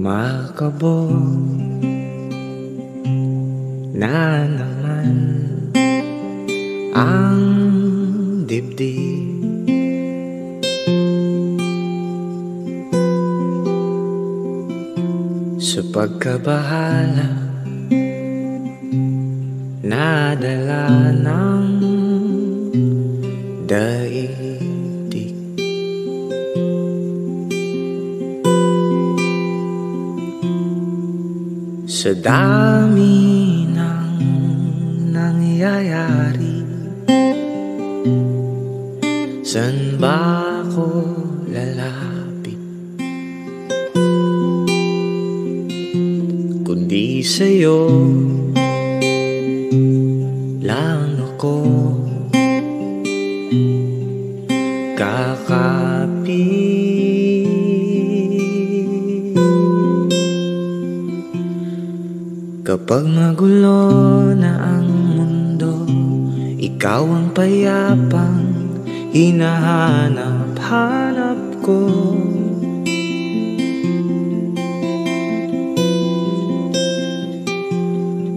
Kumakabog na naman ang dibdib. Sa pagkabahala nadala ng daigdig. Sa dami ng nangyayari, saan ba ako lalapit kundi sa'yo lang ako kakapit. Kapag magulo na ang mundo, ikaw ang payapang hinahanap-hanap ko.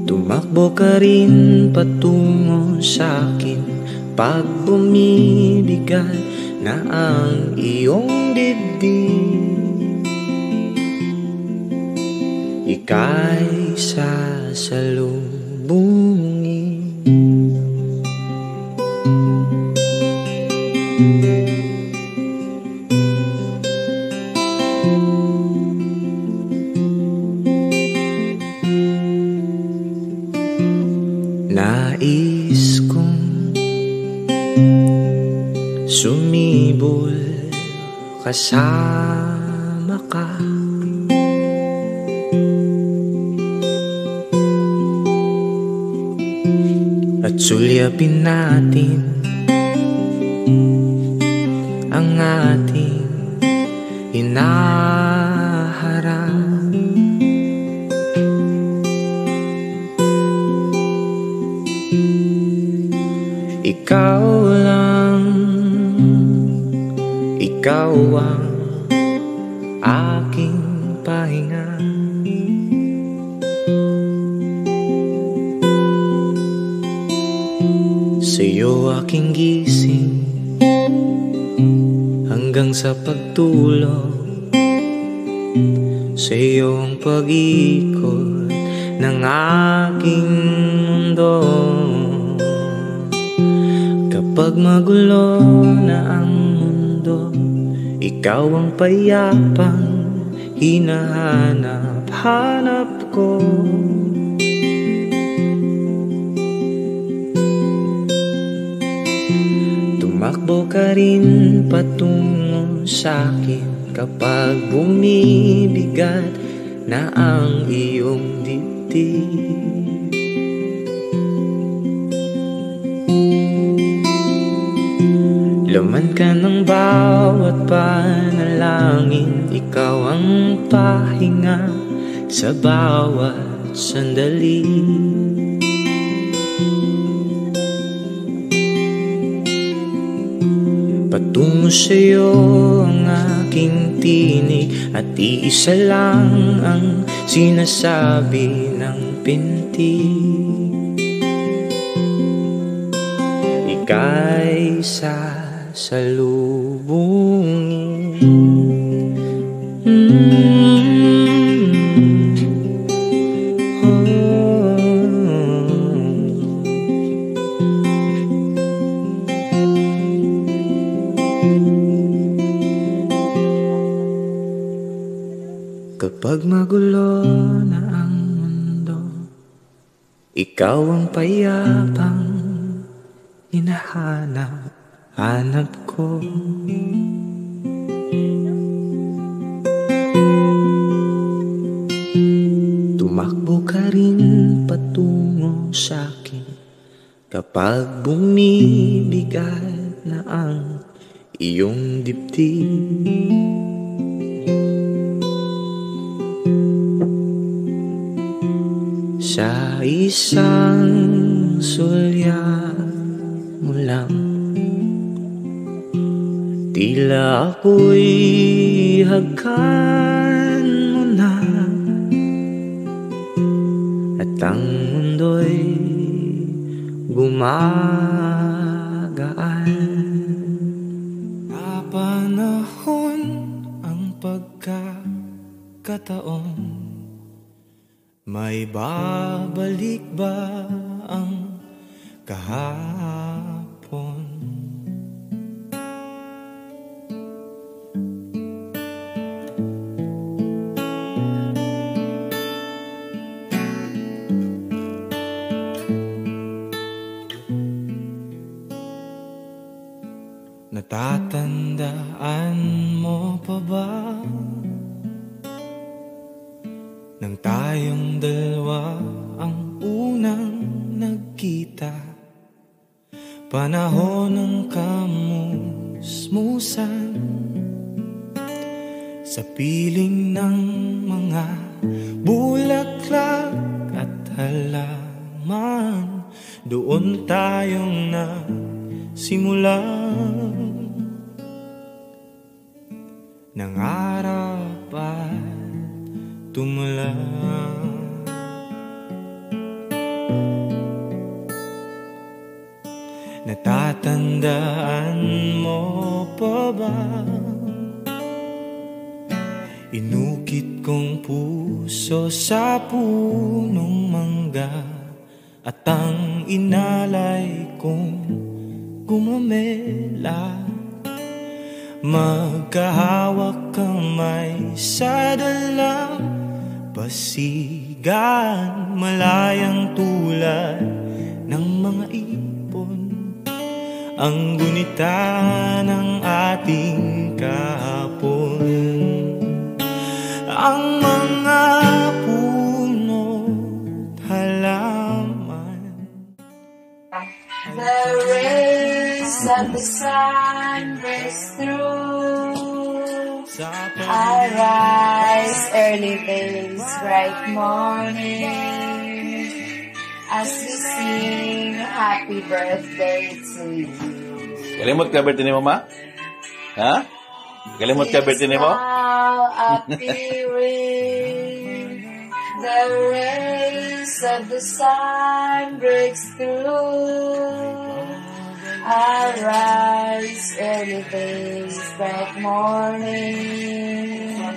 Tumakbo ka rin patungo sa'kin pag bumibigat na ang iyong dibdib. Ika'y sasalubungin. Nais kong sumibol kasama ka, at sulyapin natin ang ating hinaharap. Ikaw lang, ikaw ang aking pahinga. Sa'yo aking gising hanggang sa pagtulog. Sa'yo ang pag-ikot ng aking mundo. Kapag magulo na ang mundo, ikaw ang payapang hinahanap-hanap ko. Tumakbo ka rin patungo sa'kin kapag bumibigat na ang iyong dibdib. Laman ka ng bawat panalangin, ikaw ang pahinga sa bawat sandali. Patungo sa'yo ang aking tinig, at iisa lang ang sinasabi ng pintig. Ika'y sasalubungin. Kapag magulo na ang mundo, ikaw ang payapang hinahanap ko. Tumakbo ka rin patungo sa'kin kapag bumibigat na ang iyong dibdib. Sa isang sulyap mo lang, tila ako'y hagkan mo na. Tang mundo'y gumagaan. Napanahon ang pagkakataon, may babalik ba ang kahapon? Natatandaan mo pa ba nang tayong dalawa ang unang nagkita? Panahon ng kamusmusan sa piling ng mga bulaklak at halaman. Doon tayong nagsimula, nangarap at tumula. Natatandaan mo pa ba? Inukit kong puso sa punong mangga, at ang inalay kong gumamela. Magkahawak kamay sa dalampasigan, malayang tulad ng mga ibon, ang gunita ng ating kahapon. Ang mga puno't halaman, the rays of the sun breaks through. I rise early days, bright morning, as we sing happy birthday to you. Kalimot ka birthday ni Mama? Ha? Kalimot ka birthday ni mo? Appearing, the rays of the sun breaks through. I rise early days, bright morning,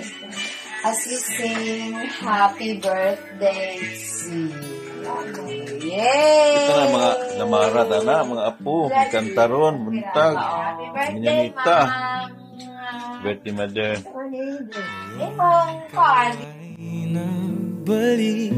as we sing happy birthday to you. Yay! Ito na mga namarada na, mga apo, kantaron, buntag, Happy birthday, minyanita. Mama! Birthday, mother. Imong card. Ay nagbalik